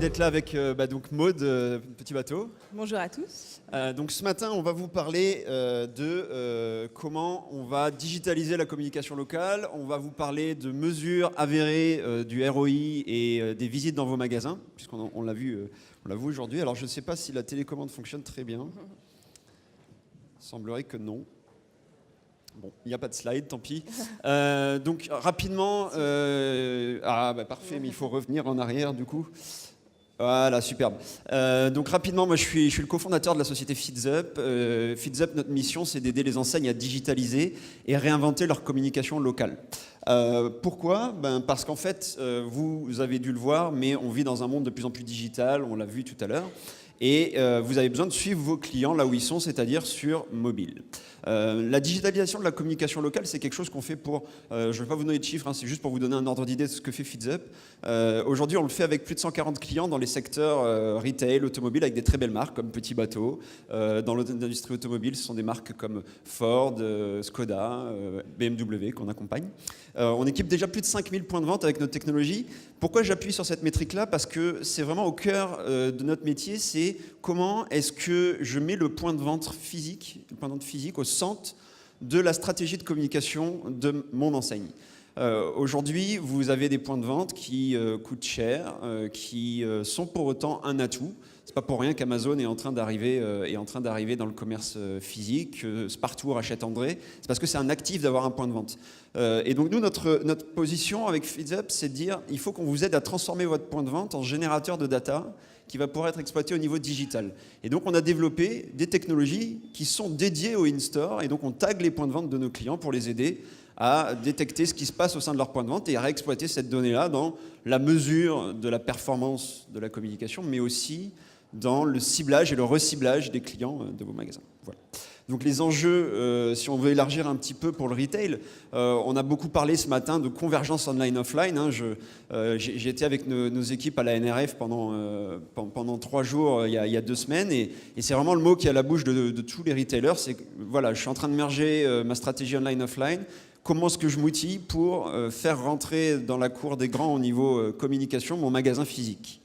d'être là avec donc Maud, Petit Bateau. Bonjour à tous. Donc ce matin, on va vous parler de comment on va digitaliser la communication locale. On va vous parler de mesures avérées du ROI et des visites dans vos magasins, puisqu'on l'a vu, aujourd'hui. Alors je ne sais pas si la télécommande fonctionne très bien. Il semblerait que non. Bon, il n'y a pas de slide, tant pis. Donc rapidement, parfait, mais il faut revenir en arrière du coup. Voilà, superbe. Donc rapidement, moi je suis le cofondateur de la société FeedsUp. FeedsUp, notre mission, c'est d'aider les enseignes à digitaliser et réinventer leur communication locale. Pourquoi ? Parce qu'en fait, vous avez dû le voir, mais on vit dans un monde de plus en plus digital, on l'a vu tout à l'heure. Et vous avez besoin de suivre vos clients là où ils sont, c'est-à-dire sur mobile. La digitalisation de la communication locale, c'est quelque chose qu'on fait pour... je ne vais pas vous donner de chiffres, hein, c'est juste pour vous donner un ordre d'idée de ce que fait FeedsUp. Aujourd'hui, on le fait avec plus de 140 clients dans les secteurs retail, automobile, avec des très belles marques comme Petit Bateau. Dans l'industrie automobile, ce sont des marques comme Ford, Skoda, BMW qu'on accompagne. On équipe déjà plus de 5000 points de vente avec notre technologie. Pourquoi j'appuie sur cette métrique-là ? Parce que c'est vraiment au cœur de notre métier, c'est comment est-ce que je mets le point de vente physique au centre de la stratégie de communication de mon enseigne. Aujourd'hui, vous avez des points de vente qui coûtent cher, qui sont pour autant un atout. C'est pas pour rien qu'Amazon est en train d'arriver dans le commerce physique, Spartour achète André. C'est parce que c'est un actif d'avoir un point de vente. Et donc nous, notre position avec FeedsUp, c'est de dire il faut qu'on vous aide à transformer votre point de vente en générateur de data qui va pouvoir être exploité au niveau digital. Et donc on a développé des technologies qui sont dédiées au in-store, et donc on tag les points de vente de nos clients pour les aider à détecter ce qui se passe au sein de leur point de vente et à réexploiter cette donnée-là dans la mesure de la performance de la communication, mais aussi dans le ciblage et le reciblage des clients de vos magasins. Voilà. Donc les enjeux, si on veut élargir un petit peu pour le retail, on a beaucoup parlé ce matin de convergence online-offline. J'ai été avec nos équipes à la NRF pendant 3 jours il y a 2 semaines, et c'est vraiment le mot qui est à la bouche de tous les retailers. C'est que voilà, je suis en train de merger ma stratégie online-offline. Comment est-ce que je m'outille pour faire rentrer dans la cour des grands au niveau communication mon magasin physique ?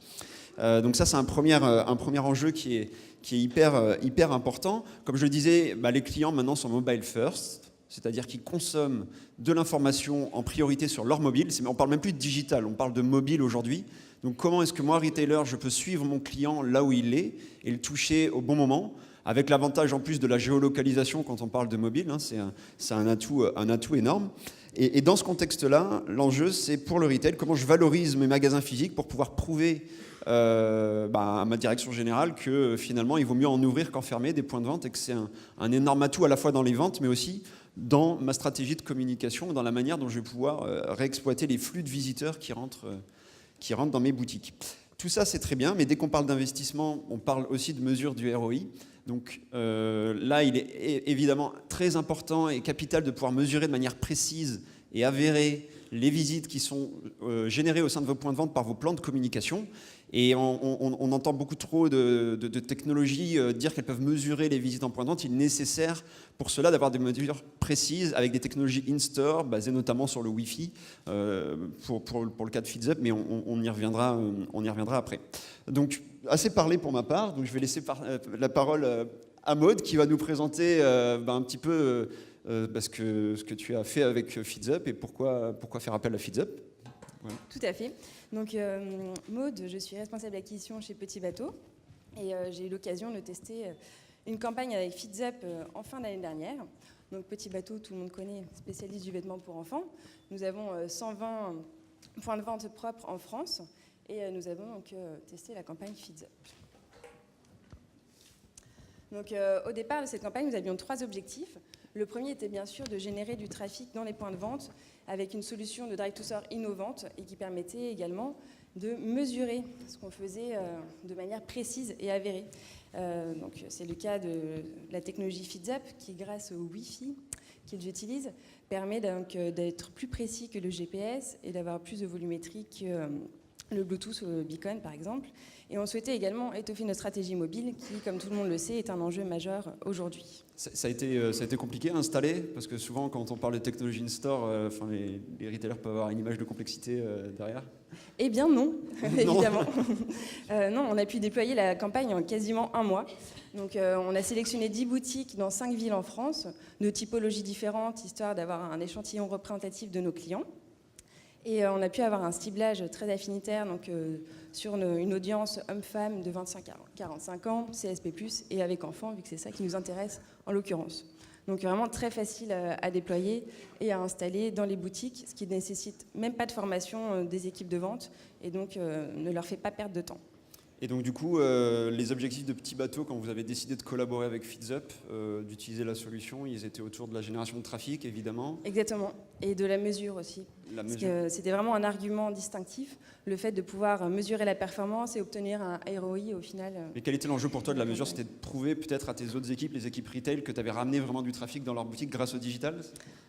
Donc ça, c'est un premier enjeu qui est hyper important. Comme je le disais, les clients maintenant sont mobile first, c'est-à-dire qu'ils consomment de l'information en priorité sur leur mobile. On ne parle même plus de digital, on parle de mobile aujourd'hui. Donc comment est-ce que moi, retailer, je peux suivre mon client là où il est et le toucher au bon moment, avec l'avantage en plus de la géolocalisation quand on parle de mobile, hein, c'est un atout énorme. Et dans ce contexte-là, l'enjeu, c'est pour le retail, comment je valorise mes magasins physiques pour pouvoir prouver à ma direction générale que finalement il vaut mieux en ouvrir qu'en fermer des points de vente, et que c'est un énorme atout à la fois dans les ventes mais aussi dans ma stratégie de communication, dans la manière dont je vais pouvoir réexploiter les flux de visiteurs qui rentrent dans mes boutiques. Tout ça, c'est très bien, mais dès qu'on parle d'investissement, on parle aussi de mesure du ROI. Donc là, il est évidemment très important et capital de pouvoir mesurer de manière précise et avérée les visites qui sont générées au sein de vos points de vente par vos plans de communication. Et on entend beaucoup trop de technologies dire qu'elles peuvent mesurer les visites en point de vente. Il est nécessaire pour cela d'avoir des mesures précises avec des technologies in-store basées notamment sur le Wi-Fi pour le cas de FeedsUp, mais on y reviendra après. Donc assez parlé pour ma part, donc je vais laisser la parole à Maud qui va nous présenter un petit peu ce que tu as fait avec FeedsUp et pourquoi faire appel à FeedsUp. Voilà. Tout à fait. Donc, Maud, je suis responsable d'acquisition chez Petit Bateau et j'ai eu l'occasion de tester une campagne avec FeedsUp en fin d'année dernière. Donc, Petit Bateau, tout le monde connaît, spécialiste du vêtement pour enfants. Nous avons 120 points de vente propres en France et nous avons donc testé la campagne FeedsUp. Donc, au départ de cette campagne, nous avions 3 objectifs. Le premier était bien sûr de générer du trafic dans les points de vente avec une solution de drive-to-store innovante et qui permettait également de mesurer ce qu'on faisait de manière précise et avérée. Donc, c'est le cas de la technologie FeedsUp qui, grâce au Wi-Fi qu'ils utilisent, permet donc d'être plus précis que le GPS et d'avoir plus de volumétrie que le Bluetooth ou le beacon, par exemple. Et on souhaitait également étoffer notre stratégie mobile qui, comme tout le monde le sait, est un enjeu majeur aujourd'hui. Ça a été compliqué à installer, parce que souvent, quand on parle de technologie in-store, les retailers peuvent avoir une image de complexité derrière. Eh bien non, évidemment. Non, on a pu déployer la campagne en quasiment un mois. Donc on a sélectionné 10 boutiques dans 5 villes en France, de typologies différentes, histoire d'avoir un échantillon représentatif de nos clients. Et on a pu avoir un ciblage très affinitaire donc, sur une audience homme-femme de 25 à 45 ans, CSP+, et avec enfants, vu que c'est ça qui nous intéresse en l'occurrence. Donc vraiment très facile à déployer et à installer dans les boutiques, ce qui ne nécessite même pas de formation des équipes de vente et donc ne leur fait pas perdre de temps. Et donc du coup, les objectifs de Petit Bateau, quand vous avez décidé de collaborer avec FeedsUp, d'utiliser la solution, ils étaient autour de la génération de trafic, évidemment. Exactement, et de la mesure aussi. Parce que c'était vraiment un argument distinctif, le fait de pouvoir mesurer la performance et obtenir un ROI au final. Mais quel était l'enjeu pour toi de la mesure? C'était de prouver peut-être à tes autres équipes, les équipes retail, que tu avais ramené vraiment du trafic dans leur boutique grâce au digital?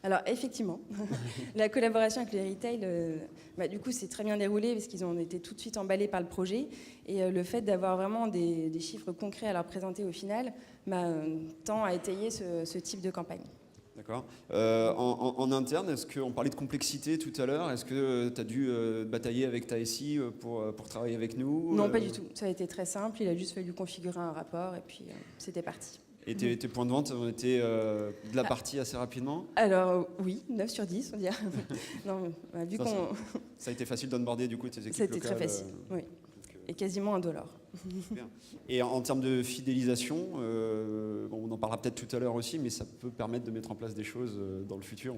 Alors effectivement, la collaboration avec les retail, du coup c'est très bien déroulé parce qu'ils ont été tout de suite emballés par le projet et le fait d'avoir vraiment des chiffres concrets à leur présenter au final tend à étayer ce type de campagne. D'accord. En interne, est-ce qu'on parlait de complexité tout à l'heure? Est-ce que tu as dû batailler avec ta SI pour travailler avec nous? Non, pas du tout. Ça a été très simple. Il a juste fallu configurer un rapport et puis c'était parti. Et tes points de vente ont été de la partie assez rapidement? Alors oui, 9 sur 10, on dirait. Non, vu ça a été facile d'onboarder du coup tes équipes locales. C'était très facile, oui. Et quasiment $1. Bien. Et en termes de fidélisation, on en parlera peut-être tout à l'heure aussi, mais ça peut permettre de mettre en place des choses dans le futur.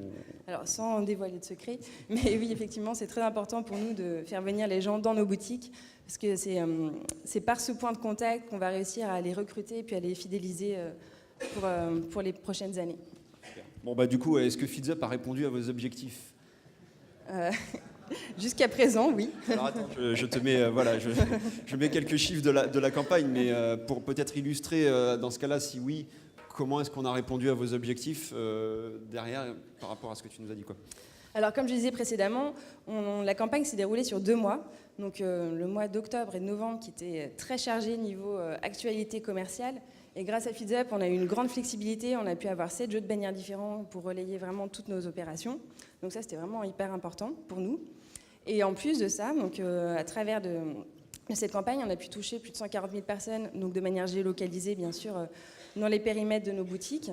Alors sans dévoiler de secret, mais oui, effectivement, c'est très important pour nous de faire venir les gens dans nos boutiques, parce que c'est par ce point de contact qu'on va réussir à les recruter et puis à les fidéliser pour les prochaines années. Bon, du coup, est-ce que FeedsUp a répondu à vos objectifs? Jusqu'à présent, oui. Alors attends, je te mets, je mets quelques chiffres de la campagne, mais pour peut-être illustrer dans ce cas-là, si oui, comment est-ce qu'on a répondu à vos objectifs derrière par rapport à ce que tu nous as dit, quoi? Alors comme je disais précédemment, la campagne s'est déroulée sur 2 mois, donc le mois d'octobre et de novembre qui était très chargé niveau actualité commerciale. Et grâce à FeedsUp, on a eu une grande flexibilité, on a pu avoir 7 jeux de bannières différents pour relayer vraiment toutes nos opérations. Donc ça, c'était vraiment hyper important pour nous. Et en plus de ça, donc, à travers de cette campagne, on a pu toucher plus de 140 000 personnes, donc de manière géolocalisée, bien sûr, dans les périmètres de nos boutiques,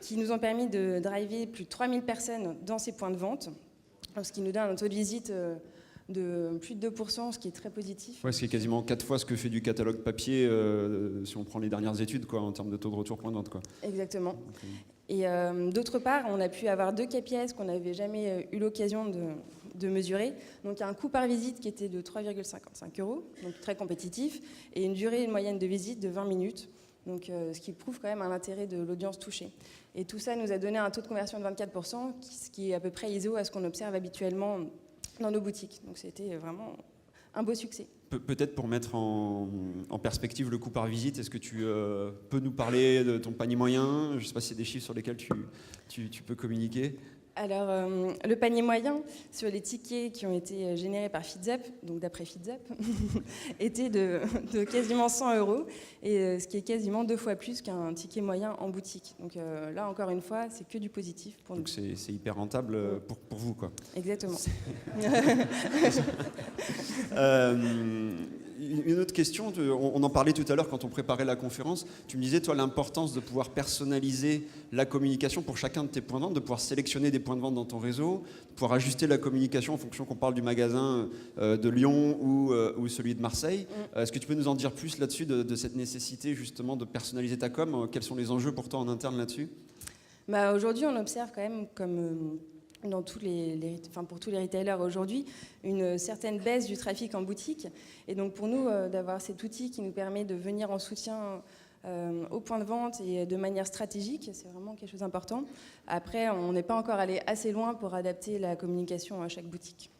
qui nous ont permis de driver plus de 3 000 personnes dans ces points de vente, ce qui nous donne un taux de visite de plus de 2%, ce qui est très positif. Ouais, ce qui est quasiment 4 fois ce que fait du catalogue papier, si on prend les dernières études, quoi, en termes de taux de retour point de vente, quoi. Exactement. Okay. Et d'autre part, on a pu avoir 2 KPIs qu'on n'avait jamais eu l'occasion de mesurer. Donc il y a un coût par visite qui était de 3,55 €, donc très compétitif, et une durée moyenne de visite de 20 minutes, donc, ce qui prouve quand même un intérêt de l'audience touchée. Et tout ça nous a donné un taux de conversion de 24%, ce qui est à peu près iso à ce qu'on observe habituellement dans nos boutiques. Donc c'était vraiment un beau succès. Peut-être pour mettre en perspective le coût par visite, est-ce que tu peux nous parler de ton panier moyen? Je ne sais pas si c'est des chiffres sur lesquels tu peux communiquer. Alors, le panier moyen sur les tickets qui ont été générés par FeedsUp, donc d'après FeedsUp, était de quasiment 100 €, et ce qui est quasiment 2 fois plus qu'un ticket moyen en boutique. Donc là, encore une fois, c'est que du positif pour nous. Donc c'est hyper rentable pour vous, quoi. Exactement. Une autre question, on en parlait tout à l'heure quand on préparait la conférence, tu me disais, toi, l'importance de pouvoir personnaliser la communication pour chacun de tes points de vente, de pouvoir sélectionner des points de vente dans ton réseau, de pouvoir ajuster la communication en fonction qu'on parle du magasin de Lyon ou celui de Marseille. Est-ce que tu peux nous en dire plus là-dessus, de cette nécessité justement de personnaliser ta com? Quels sont les enjeux pour toi en interne là-dessus? Aujourd'hui, on observe quand même comme... pour tous les retailers aujourd'hui, une certaine baisse du trafic en boutique. Et donc pour nous, d'avoir cet outil qui nous permet de venir en soutien au point de vente et de manière stratégique, c'est vraiment quelque chose d'important. Après, on n'est pas encore allé assez loin pour adapter la communication à chaque boutique.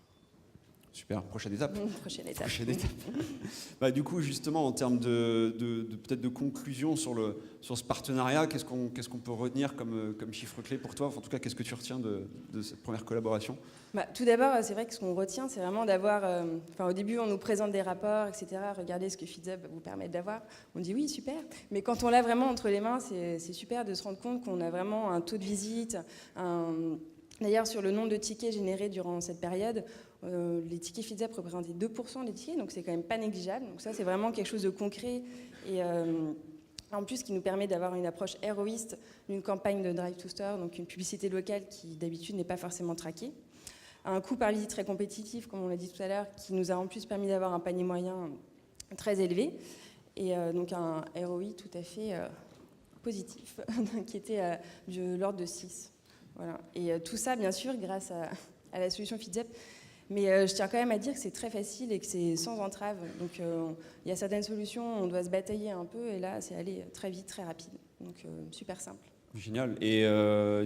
Super, prochaine étape. Prochaine étape. Du coup, justement, en termes peut-être de conclusion sur ce partenariat, qu'est-ce qu'on peut retenir comme chiffre clé pour toi? En tout cas, qu'est-ce que tu retiens de cette première collaboration? Tout d'abord, c'est vrai que ce qu'on retient, c'est vraiment d'avoir... au début, on nous présente des rapports, etc. Regardez ce que FeedsUp vous permet d'avoir. On dit oui, super. Mais quand on l'a vraiment entre les mains, c'est super de se rendre compte qu'on a vraiment un taux de visite, D'ailleurs, sur le nombre de tickets générés durant cette période, les tickets FeedZap représentaient 2% des tickets, donc c'est quand même pas négligeable. Donc ça, c'est vraiment quelque chose de concret et en plus qui nous permet d'avoir une approche héroïste d'une campagne de Drive to Store, donc une publicité locale qui d'habitude n'est pas forcément traquée. Un coût par visite très compétitif, comme on l'a dit tout à l'heure, qui nous a en plus permis d'avoir un panier moyen très élevé et donc un ROI tout à fait positif, qui était de l'ordre de 6. Voilà. Et tout ça, bien sûr, grâce à la solution FeedZap. Mais je tiens quand même à dire que c'est très facile et que c'est sans entrave. Donc il y a certaines solutions, on doit se batailler un peu, et là, c'est aller très vite, très rapide. Donc super simple. Génial. Et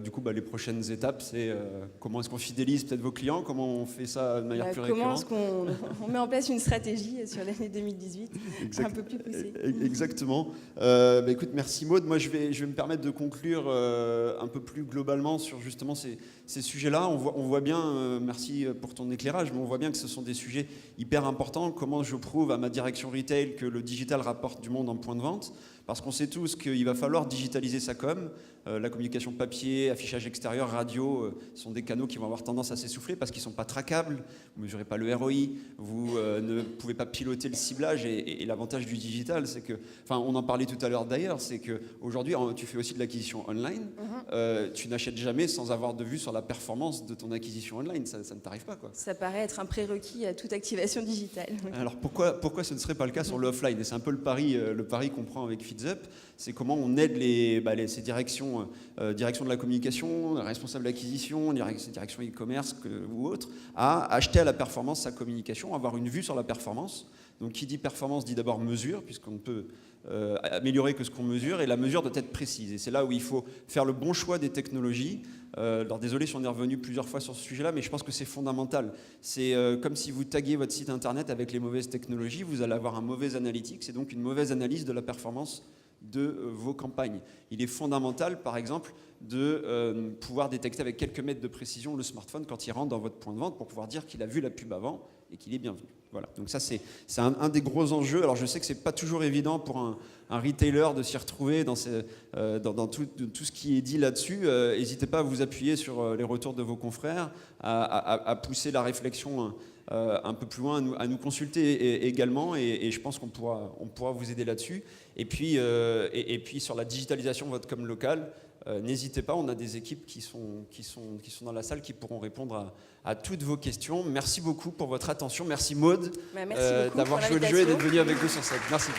du coup, les prochaines étapes, c'est comment est-ce qu'on fidélise peut-être vos clients? Comment on fait ça de manière plus récurrente? Comment est-ce qu'on met en place une stratégie sur l'année 2018 un peu plus poussée? Exactement. Écoute, merci Maud. Moi, je vais me permettre de conclure un peu plus globalement sur justement ces sujets-là. On voit bien, merci pour ton éclairage, mais on voit bien que ce sont des sujets hyper importants. Comment je prouve à ma direction retail que le digital rapporte du monde en point de vente? Parce qu'on sait tous qu'il va falloir digitaliser sa com. La communication papier, affichage extérieur, radio sont des canaux qui vont avoir tendance à s'essouffler parce qu'ils ne sont pas traquables, vous ne mesurez pas le ROI, vous ne pouvez pas piloter le ciblage. Et l'avantage du digital, c'est que, on en parlait tout à l'heure d'ailleurs, c'est qu'aujourd'hui, tu fais aussi de l'acquisition online. Tu n'achètes jamais sans avoir de vue sur la performance de ton acquisition online. Ça ne t'arrive pas, quoi. Ça paraît être un prérequis à toute activation digitale. Alors pourquoi ce ne serait pas le cas sur le offline? Et c'est un peu le pari qu'on prend avec FeedZap, c'est comment on aide ces directions de la communication, responsables d'acquisition, direction e-commerce ou autres, à acheter à la performance sa communication, avoir une vue sur la performance. Donc qui dit performance dit d'abord mesure, puisqu'on ne peut améliorer que ce qu'on mesure, et la mesure doit être précise. Et c'est là où il faut faire le bon choix des technologies. Alors désolé si on est revenu plusieurs fois sur ce sujet-là, mais je pense que c'est fondamental. C'est comme si vous taguiez votre site internet avec les mauvaises technologies, vous allez avoir un mauvais analytics, c'est donc une mauvaise analyse de la performance de vos campagnes. Il est fondamental, par exemple, de pouvoir détecter avec quelques mètres de précision le smartphone quand il rentre dans votre point de vente pour pouvoir dire qu'il a vu la pub avant et qu'il est bienvenu. Voilà. Donc ça, c'est un des gros enjeux. Alors je sais que c'est pas toujours évident pour un retailer de s'y retrouver dans tout ce qui est dit là-dessus. N'hésitez pas à vous appuyer sur les retours de vos confrères, à pousser la réflexion un peu plus loin, à nous consulter également, et je pense qu'on pourra vous aider là-dessus. Et puis sur la digitalisation de votre com local, n'hésitez pas, on a des équipes qui sont dans la salle qui pourront répondre à toutes vos questions. Merci beaucoup pour votre attention. Merci Maud d'avoir joué le jeu et d'être venue avec nous sur scène. Merci.